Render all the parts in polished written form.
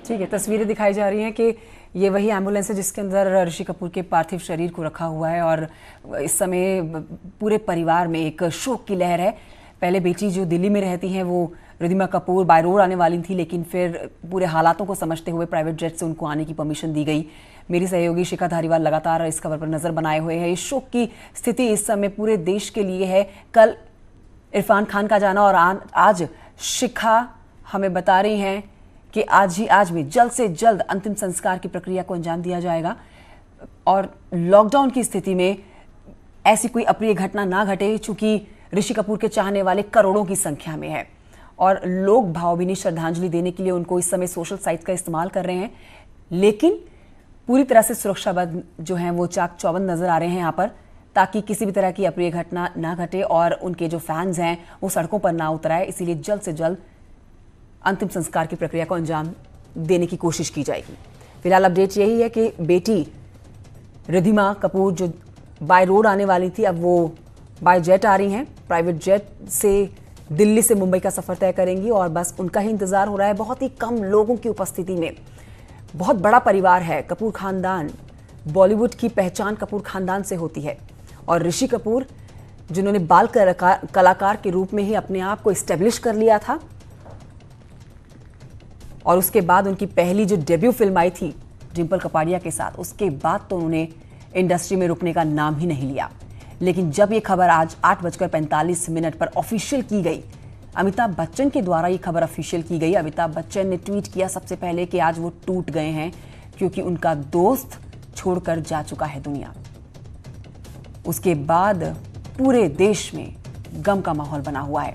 ठीक है, तस्वीरें दिखाई जा रही हैं कि ये वही एम्बुलेंस है जिसके अंदर ऋषि कपूर के पार्थिव शरीर को रखा हुआ है और इस समय पूरे परिवार में एक शोक की लहर है। पहले बेटी जो दिल्ली में रहती हैं वो रिद्धिमा कपूर बाय रोड आने वाली थी, लेकिन फिर पूरे हालातों को समझते हुए प्राइवेट जेट से उनको आने की परमिशन दी गई। मेरी सहयोगी शिखा धारीवाल लगातार इस खबर पर नजर बनाए हुए हैं। इस शोक की स्थिति इस समय पूरे देश के लिए है। कल इरफान खान का जाना और आज शिखा हमें बता रही हैं कि आज में जल्द से जल्द अंतिम संस्कार की प्रक्रिया को अंजाम दिया जाएगा और लॉकडाउन की स्थिति में ऐसी कोई अप्रिय घटना ना घटे, चूंकि ऋषि कपूर के चाहने वाले करोड़ों की संख्या में है और लोग भावभीनी श्रद्धांजलि देने के लिए उनको इस समय सोशल साइट का इस्तेमाल कर रहे हैं। लेकिन पूरी तरह से सुरक्षा बल जो हैं वो चाक चौबंद नजर आ रहे हैं यहाँ पर, ताकि किसी भी तरह की अप्रिय घटना ना घटे और उनके जो फैंस हैं वो सड़कों पर ना उतर आए। इसीलिए जल्द से जल्द अंतिम संस्कार की प्रक्रिया को अंजाम देने की कोशिश की जाएगी। फिलहाल अपडेट यही है कि बेटी रिद्धिमा कपूर जो बाय रोड आने वाली थी, अब वो बाय जेट आ रही हैं। प्राइवेट जेट से दिल्ली से मुंबई का सफर तय करेंगी और बस उनका ही इंतजार हो रहा है। बहुत ही कम लोगों की उपस्थिति में बहुत बड़ा परिवार है। कपूर खानदान, बॉलीवुड की पहचान कपूर खानदान से होती है और ऋषि कपूर जिन्होंने बाल कलाकार के रूप में ही अपने आप को इस्टेब्लिश कर लिया था और उसके बाद उनकी पहली जो डेब्यू फिल्म आई थी डिंपल कपाड़िया के साथ, उसके बाद तो उन्होंने इंडस्ट्री में रुकने का नाम ही नहीं लिया। लेकिन जब ये खबर आज 8:45 पर ऑफिशियल की गई, अमिताभ बच्चन के द्वारा ये खबर ऑफिशियल की गई। अमिताभ बच्चन ने ट्वीट किया सबसे पहले कि आज वो टूट गए हैं क्योंकि उनका दोस्त छोड़कर जा चुका है दुनिया। उसके बाद पूरे देश में गम का माहौल बना हुआ है।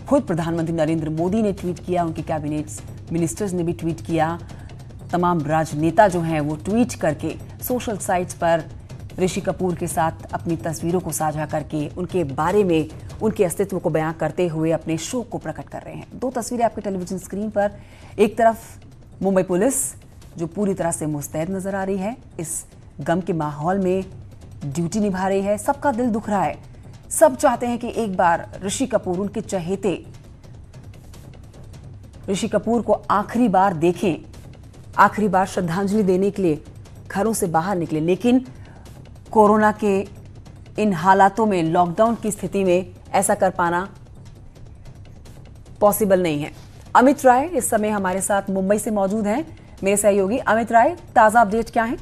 खुद प्रधानमंत्री नरेंद्र मोदी ने ट्वीट किया, उनके कैबिनेट मिनिस्टर्स ने भी ट्वीट किया, तमाम राजनेता जो हैं वो ट्वीट करके सोशल साइट्स पर ऋषि कपूर के साथ अपनी तस्वीरों को साझा करके उनके बारे में, उनके अस्तित्व को बयां करते हुए अपने शोक को प्रकट कर रहे हैं। दो तस्वीरें आपके टेलीविजन स्क्रीन पर, एक तरफ मुंबई पुलिस जो पूरी तरह से मुस्तैद नजर आ रही है, इस गम के माहौल में ड्यूटी निभा रही है। सबका दिल दुख रहा है, सब चाहते हैं कि एक बार ऋषि कपूर, उनके चहेते ऋषि कपूर को आखिरी बार देखें, आखिरी बार श्रद्धांजलि देने के लिए घरों से बाहर निकले। लेकिन कोरोना के इन हालातों में, लॉकडाउन की स्थिति में ऐसा कर पाना पॉसिबल नहीं है। अमित राय इस समय हमारे साथ मुंबई से मौजूद हैं, मेरे सहयोगी। अमित राय, ताजा अपडेट क्या है?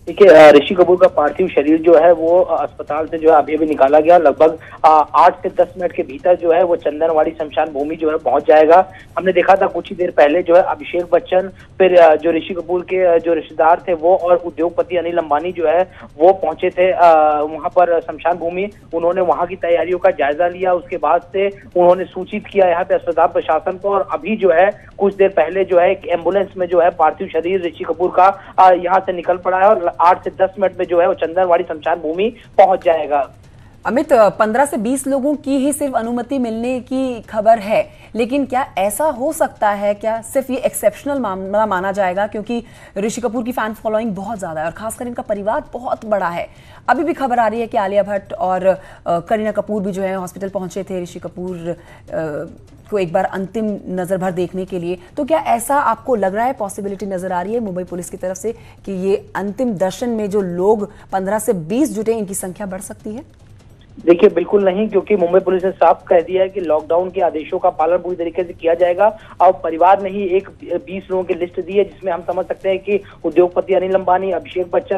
देखिए, ऋषि कपूर का पार्थिव शरीर जो है वो अस्पताल से जो है अभी निकाला गया। लगभग 8 से 10 मिनट के भीतर जो है वो चंदनवाड़ी शमशान भूमि जो है पहुंच जाएगा। हमने देखा था कुछ ही देर पहले जो है अभिषेक बच्चन, फिर जो ऋषि कपूर के जो रिश्तेदार थे वो और उद्योगपति अनिल अंबानी जो है वो पहुंचे थे वहां पर शमशान भूमि। उन्होंने वहां की तैयारियों का जायजा लिया, उसके बाद से उन्होंने सूचित किया यहाँ पे अस्पताल प्रशासन को और अभी जो है कुछ देर पहले जो है एक एम्बुलेंस में जो है पार्थिव शरीर ऋषि कपूर का यहाँ से निकल पड़ा है और 8 से 10 मिनट में जो है वो चंदनवाड़ी शमशान भूमि पहुंच जाएगा। अमित, 15 से 20 लोगों की ही सिर्फ अनुमति मिलने की खबर है, लेकिन क्या ऐसा हो सकता है? क्या सिर्फ ये एक्सेप्शनल मामला माना जाएगा? क्योंकि ऋषि कपूर की फैन फॉलोइंग बहुत ज्यादा है और खासकर इनका परिवार बहुत बड़ा है। अभी भी खबर आ रही है कि आलिया भट्ट और करीना कपूर भी जो है हॉस्पिटल पहुंचे थे ऋषि कपूर को एक बार अंतिम नजर भर देखने के लिए। तो क्या ऐसा आपको लग रहा है, पॉसिबिलिटी नजर आ रही है मुंबई पुलिस की तरफ से कि ये अंतिम दर्शन में जो लोग 15 से 20 जुटे, इनकी संख्या बढ़ सकती है? देखिए, बिल्कुल नहीं, क्योंकि मुंबई पुलिस ने साफ कह दिया है कि लॉकडाउन के आदेशों का पालन पूरी तरीके से किया जाएगा। और परिवार ने ही एक 20 लोगों की लिस्ट दी है, जिसमें हम समझ सकते हैं कि उद्योगपति अनिल अंबानी, अभिषेक बच्चन,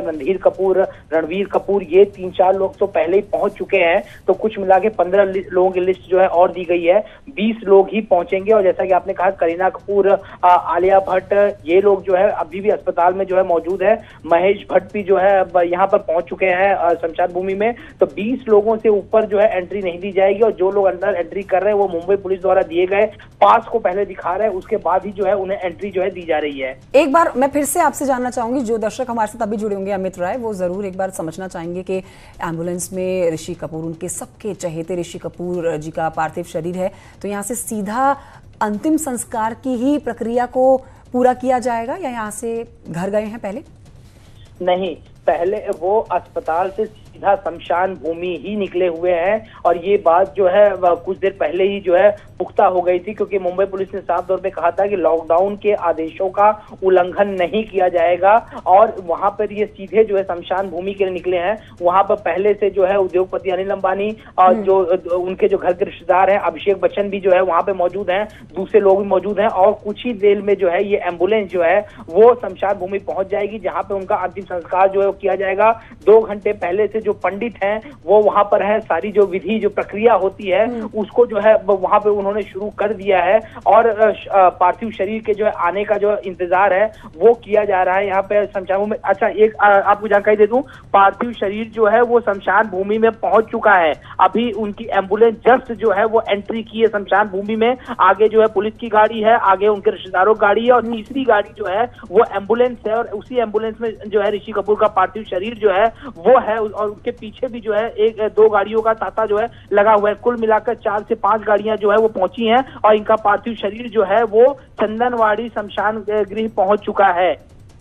रणवीर कपूर, ये 3-4 लोग तो पहले ही पहुंच चुके हैं। तो कुछ मिला के 15 लोगों की लिस्ट जो है और दी गई है। 20 लोग ही पहुंचेंगे और जैसा कि आपने कहा, करीना कपूर, आलिया भट्ट, ये लोग जो है अभी भी अस्पताल में जो है मौजूद है। महेश भट्ट भी जो है यहाँ पर पहुंच चुके हैं शमशान भूमि में। तो 20 लोगों से ऊपर जो है एंट्री नहीं दी जाएगी और जो लोग अंदर एंट्री कर रहे हैं वो मुंबई पुलिस द्वारा दिए गए पास को पहले दिखा रहे हैं, उसके बाद ही जो है उन्हें एंट्री जो है दी जा रही है। एक बार मैं फिर से आपसे जानना चाहूंगी, जो दर्शक हमारे साथ अभी जुड़े होंगे अमित राय, वो जरूर एक बार समझना चाहेंगे कि एम्बुलेंस में ऋषि कपूर, उनके सबके चहेते ऋषि कपूर जी का पार्थिव शरीर है, तो यहाँ से सीधा अंतिम संस्कार की ही प्रक्रिया को पूरा किया जाएगा या यहाँ से घर गए हैं पहले? नहीं, पहले वो अस्पताल से सीधा शमशान भूमि ही निकले हुए हैं और ये बात जो है कुछ देर पहले ही जो है पुख्ता हो गई थी, क्योंकि मुंबई पुलिस ने साफ तौर पे कहा था कि लॉकडाउन के आदेशों का उल्लंघन नहीं किया जाएगा और वहां पर ये सीधे जो है शमशान भूमि के लिए निकले हैं। वहां पर पहले से जो है उद्योगपति अनिल अंबानी और जो उनके जो घर के रिश्तेदार हैं, अभिषेक बच्चन भी जो है वहां पे मौजूद हैं, दूसरे लोग भी मौजूद हैं और कुछ ही देर में जो है ये एम्बुलेंस जो है वो शमशान भूमि पहुंच जाएगी, जहां पे उनका अंतिम संस्कार जो है वो किया जाएगा। 2 घंटे पहले से जो पंडित हैं वो वहां पर है, सारी जो विधि जो प्रक्रिया होती है उसको जो है वहां पे उन्होंने शुरू कर दिया है और पार्थिव शरीर के जो है आने का जो इंतजार है वो किया जा रहा है यहाँ पे शमशान भूमि। अच्छा, एक आपको जानकारी दे दूं, पार्थिव शरीर जो है वो शमशान भूमि में पहुंच चुका है। अभी उनकी एम्बुलेंस जस्ट जो है वो एंट्री की है शमशान भूमि में। आगे जो है पुलिस की गाड़ी है, आगे उनके रिश्तेदारों की गाड़ी है और तीसरी गाड़ी जो है वो एम्बुलेंस है और उसी एम्बुलेंस में जो है ऋषि कपूर का पार्थिव शरीर जो है वो है और उनके पीछे भी जो है 1-2 गाड़ियों का तांता जो है लगा हुआ है। कुल मिलाकर 4 से 5 गाड़ियां जो है वो पहुंची हैं और इनका पार्थिव शरीर जो है वो चंदनवाड़ी शमशान गृह पहुंच चुका है।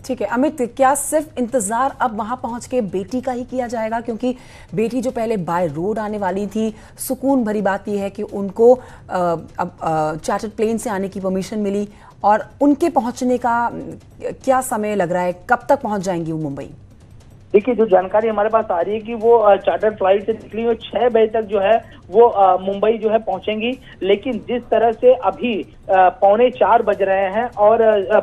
ठीक है अमित, क्या सिर्फ इंतजार अब वहां पहुंच के बेटी का ही किया जाएगा? क्योंकि बेटी जो पहले बाय रोड आने वाली थी, सुकून भरी बात यह है कि उनको अब चार्टर्ड प्लेन से आने की परमिशन मिली और उनके पहुंचने का क्या समय लग रहा है, कब तक पहुंच जाएंगी वो मुंबई? देखिए, जो जानकारी हमारे पास आ रही है कि वो चार्टर फ्लाइट से निकली हुई 6 बजे तक जो है वो मुंबई जो है पहुंचेंगी, लेकिन जिस तरह से अभी 3:45 बज रहे हैं और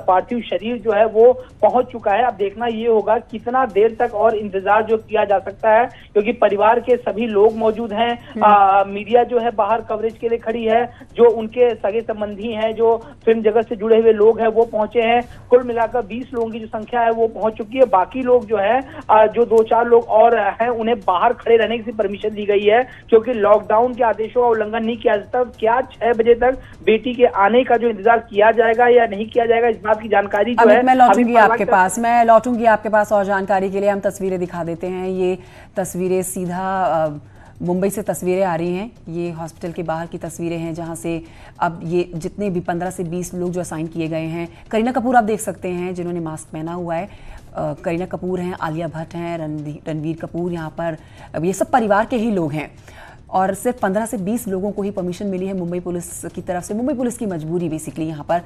पार्थिव शरीर जो है वो पहुंच चुका है। अब देखना ये होगा कितना देर तक और इंतजार जो किया जा सकता है, क्योंकि परिवार के सभी लोग मौजूद हैं, मीडिया जो है बाहर कवरेज के लिए खड़ी है, जो उनके सगे संबंधी हैं, जो फिल्म जगत से जुड़े हुए लोग हैं वो पहुंचे हैं। कुल मिलाकर 20 लोगों की जो संख्या है वो पहुंच चुकी है। बाकी लोग जो है जो 2-4 लोग और हैं उन्हें बाहर खड़े रहने की परमिशन दी गई है, क्योंकि लॉकडाउन के आदेशों का उल्लंघन नहीं किया जाता। क्या 6 बजे तक बेटी के आने का जो इंतजार किया जाएगा या नहीं किया जाएगा, इस बात की जानकारी जो है मैं लौटूंगी आपके पास और जानकारी के लिए हम तस्वीरें दिखा देते हैं। ये तस्वीरें सीधा मुंबई से तस्वीरें आ रही हैं, ये हॉस्पिटल के बाहर की तस्वीरें हैं जहां से अब ये जितने भी 15 से 20 लोग जो असाइन किए गए हैं। करीना कपूर आप देख सकते हैं जिन्होंने मास्क पहना हुआ है, करीना कपूर हैं, आलिया भट्ट हैं, रणवीर कपूर यहाँ पर, अब ये सब परिवार के ही लोग हैं और सिर्फ 15 से 20 लोगों को ही परमिशन मिली है मुंबई पुलिस की तरफ से। मुंबई पुलिस की मजबूरी बेसिकली यहाँ पर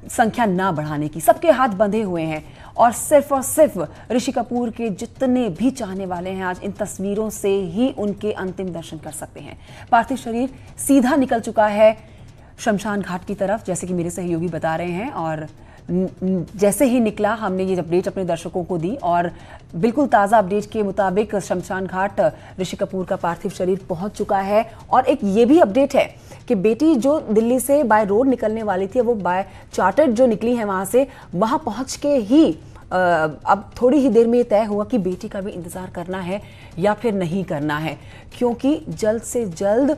संख्या ना बढ़ाने की, सबके हाथ बंधे हुए हैं और सिर्फ ऋषि कपूर के जितने भी चाहने वाले हैं आज इन तस्वीरों से ही उनके अंतिम दर्शन कर सकते हैं। पार्थिव शरीर सीधा निकल चुका है शमशान घाट की तरफ, जैसे कि मेरे सहयोगी बता रहे हैं, और जैसे ही निकला हमने ये अपडेट अपने दर्शकों को दी और बिल्कुल ताज़ा अपडेट के मुताबिक शमशान घाट ऋषि कपूर का पार्थिव शरीर पहुंच चुका है। और एक ये भी अपडेट है कि बेटी जो दिल्ली से बाय रोड निकलने वाली थी वो बाय चार्टर्ड जो निकली है वहां से, वहां पहुंच के ही अब थोड़ी ही देर में ये तय हुआ कि बेटी का भी इंतजार करना है या फिर नहीं करना है, क्योंकि जल्द से जल्द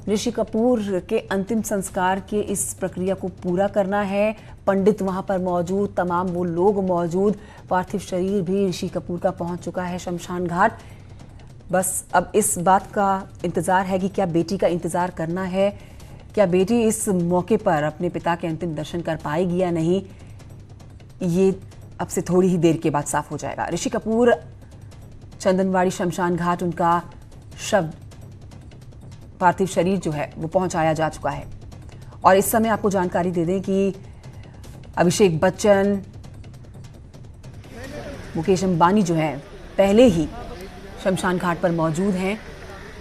ऋषि कपूर के अंतिम संस्कार के इस प्रक्रिया को पूरा करना है। पंडित वहां पर मौजूद, तमाम वो लोग मौजूद, पार्थिव शरीर भी ऋषि कपूर का पहुंच चुका है शमशान घाट। बस अब इस बात का इंतजार है कि क्या बेटी का इंतजार करना है, क्या बेटी इस मौके पर अपने पिता के अंतिम दर्शन कर पाएगी या नहीं, ये अब से थोड़ी ही देर के बाद साफ हो जाएगा। ऋषि कपूर चंदनवाड़ी शमशान घाट, उनका शव पार्थिव शरीर जो है वो पहुंचाया जा चुका है। और इस समय आपको जानकारी दे दें कि अभिषेक बच्चन, मुकेश अंबानी जो है पहले ही शमशान घाट पर मौजूद हैं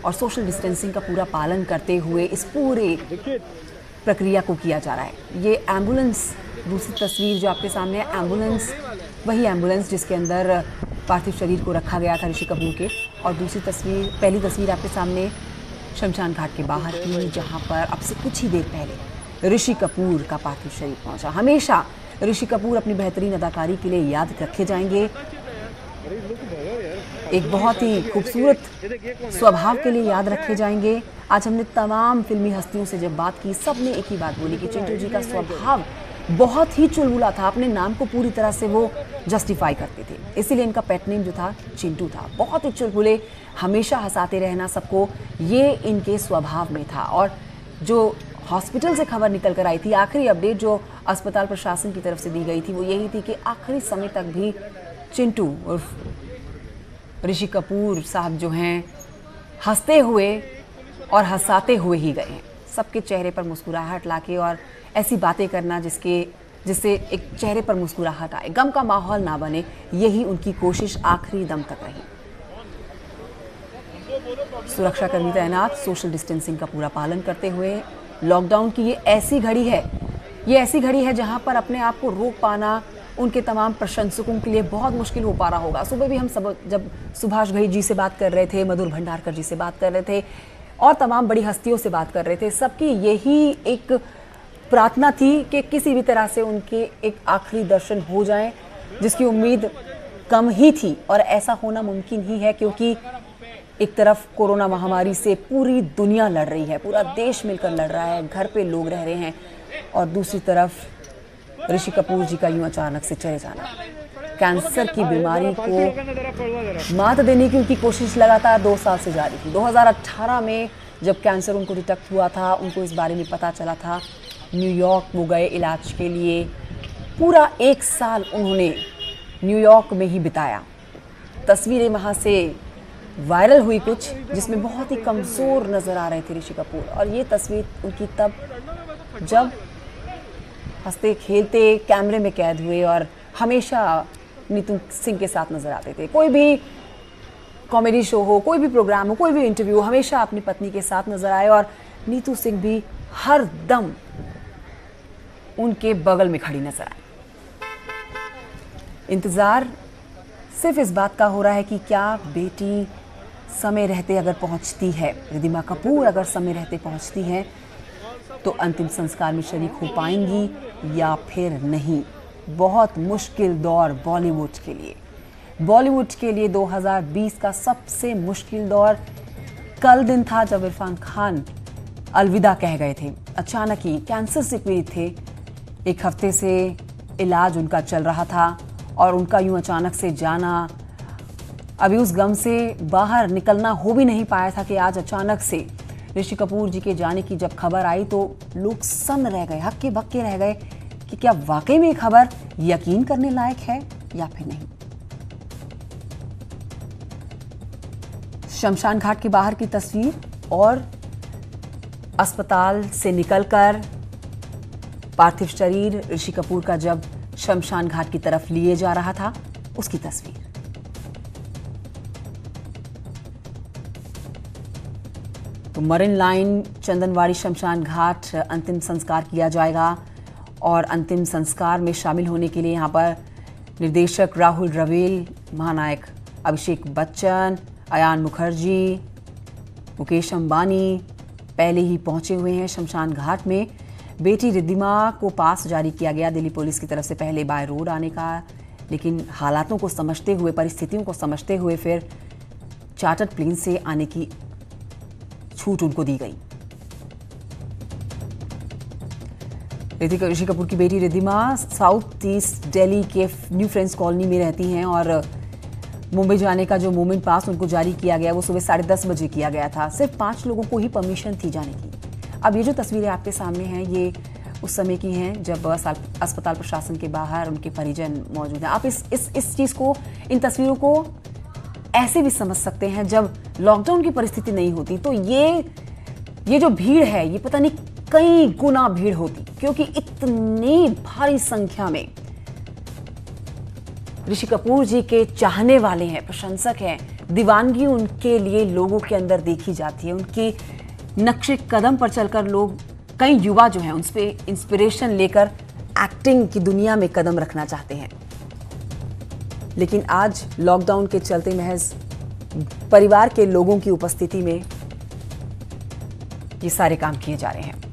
और सोशल डिस्टेंसिंग का पूरा पालन करते हुए इस पूरे प्रक्रिया को किया जा रहा है। ये एम्बुलेंस, दूसरी तस्वीर जो आपके सामने है, एम्बुलेंस, वही एम्बुलेंस जिसके अंदर पार्थिव शरीर को रखा गया था ऋषि कपूर के, और दूसरी तस्वीर, पहली तस्वीर आपके सामने शमशान घाट के बाहर की, जहां पर अब से कुछ ही देर पहले ऋषि कपूर का पार्थिव शरीर पहुंचा। हमेशा ऋषि कपूर अपनी बेहतरीन अदाकारी के लिए याद रखे जाएंगे, एक बहुत ही खूबसूरत स्वभाव के लिए याद रखे जाएंगे। आज हमने तमाम फिल्मी हस्तियों से जब बात की, सबने एक ही बात बोली कि चिंटू जी का स्वभाव बहुत ही चुलबुला था, अपने नाम को पूरी तरह से वो जस्टिफाई करते थे, इसीलिए इनका पेट नेम जो था चिंटू था। बहुत ही चुलबुले, हमेशा हंसाते रहना सबको, ये इनके स्वभाव में था। और जो हॉस्पिटल से खबर निकल कर आई थी, आखिरी अपडेट जो अस्पताल प्रशासन की तरफ से दी गई थी वो यही थी कि आखिरी समय तक भी चिंटू उर्फ ऋषि कपूर साहब जो हैं हंसते हुए और हंसाते हुए ही गए हैं। सबके चेहरे पर मुस्कुराहट लाके और ऐसी बातें करना जिससे एक चेहरे पर मुस्कुराहट आए, गम का माहौल ना बने, यही उनकी कोशिश आखिरी दम तक रही। सुरक्षाकर्मी तैनात, सोशल डिस्टेंसिंग का पूरा पालन करते हुए। लॉकडाउन की ये ऐसी घड़ी है जहां पर अपने आप को रोक पाना उनके तमाम प्रशंसकों के लिए बहुत मुश्किल हो पा रहा होगा। सुबह भी हम सब जब सुभाष घई जी से बात कर रहे थे, मधुर भंडारकर जी से बात कर रहे थे और तमाम बड़ी हस्तियों से बात कर रहे थे, सबकी यही एक प्रार्थना थी कि किसी भी तरह से उनके एक आखिरी दर्शन हो जाएं, जिसकी उम्मीद कम ही थी और ऐसा होना मुमकिन ही है क्योंकि एक तरफ कोरोना महामारी से पूरी दुनिया लड़ रही है, पूरा देश मिलकर लड़ रहा है, घर पे लोग रह रहे हैं और दूसरी तरफ ऋषि कपूर जी का यूं अचानक से चले जाना। कैंसर की बीमारी को मात देने की उनकी कोशिश लगातार 2 साल से जारी थी। 2018 में जब कैंसर उनको डिटेक्ट हुआ था, उनको इस बारे में पता चला था, न्यूयॉर्क वो गए इलाज के लिए। पूरा 1 साल उन्होंने न्यूयॉर्क में ही बिताया। तस्वीरें वहाँ से वायरल हुई कुछ, जिसमें बहुत ही कमज़ोर नज़र आ रहे थे ऋषि कपूर, और ये तस्वीर उनकी तब जब हंसते खेलते कैमरे में कैद हुए और हमेशा नीतू सिंह के साथ नजर आते थे। कोई भी कॉमेडी शो हो, कोई भी प्रोग्राम हो, कोई भी इंटरव्यू हो, हमेशा अपनी पत्नी के साथ नजर आए और नीतू सिंह भी हर दम उनके बगल में खड़ी नजर आई। इंतजार सिर्फ इस बात का हो रहा है कि क्या बेटी समय रहते अगर पहुंचती है, रिद्धिमा कपूर अगर समय रहते पहुंचती हैं तो अंतिम संस्कार में शरीक हो पाएंगी या फिर नहीं। बहुत मुश्किल दौर बॉलीवुड के लिए 2020 का सबसे मुश्किल दौर कल दिन था जब इरफान खान अलविदा कह गए थे। अचानक ही कैंसर से पीड़ित थे, 1 हफ्ते से इलाज उनका चल रहा था और उनका यूं अचानक से जाना, अभी उस गम से बाहर निकलना हो भी नहीं पाया था कि आज अचानक से ऋषि कपूर जी के जाने की जब खबर आई तो लोग सन्न रह गए, हक्के बक्के रह गए कि क्या वाकई में खबर यकीन करने लायक है या फिर नहीं। शमशान घाट के बाहर की तस्वीर और अस्पताल से निकलकर पार्थिव शरीर ऋषि कपूर का जब शमशान घाट की तरफ लिए जा रहा था, उसकी तस्वीर। तो मरीन लाइन चंदनवाड़ी शमशान घाट अंतिम संस्कार किया जाएगा और अंतिम संस्कार में शामिल होने के लिए यहाँ पर निर्देशक राहुल रवेल, महानायक अभिषेक बच्चन, अयान मुखर्जी, मुकेश अंबानी पहले ही पहुंचे हुए हैं शमशान घाट में। बेटी रिद्धिमा को पास जारी किया गया दिल्ली पुलिस की तरफ से पहले बाय रोड आने का, लेकिन हालातों को समझते हुए, परिस्थितियों को समझते हुए फिर चार्टर्ड प्लेन से आने की छूट उनको दी गई। ऋषि कपूर की बेटी रिद्धिमा साउथ ईस्ट दिल्ली के न्यू फ्रेंड्स कॉलोनी में रहती हैं और मुंबई जाने का जो मोमेंट पास उनको जारी किया गया वो सुबह 10:30 बजे किया गया था। सिर्फ 5 लोगों को ही परमिशन थी जाने की। अब ये जो तस्वीरें आपके सामने हैं ये उस समय की हैं जब अस्पताल प्रशासन के बाहर उनके परिजन मौजूद हैं। आप इस चीज़ को, इन तस्वीरों को ऐसे भी समझ सकते हैं जब लॉकडाउन की परिस्थिति नहीं होती तो ये जो भीड़ है ये पता नहीं कई गुना भीड़ होती, क्योंकि इतनी भारी संख्या में ऋषि कपूर जी के चाहने वाले हैं, प्रशंसक हैं, दीवानगी उनके लिए लोगों के अंदर देखी जाती है। उनके नक्शे कदम पर चलकर लोग, कई युवा जो हैं, उनसे इंस्पिरेशन लेकर एक्टिंग की दुनिया में कदम रखना चाहते हैं। लेकिन आज लॉकडाउन के चलते महज परिवार के लोगों की उपस्थिति में ये सारे काम किए जा रहे हैं।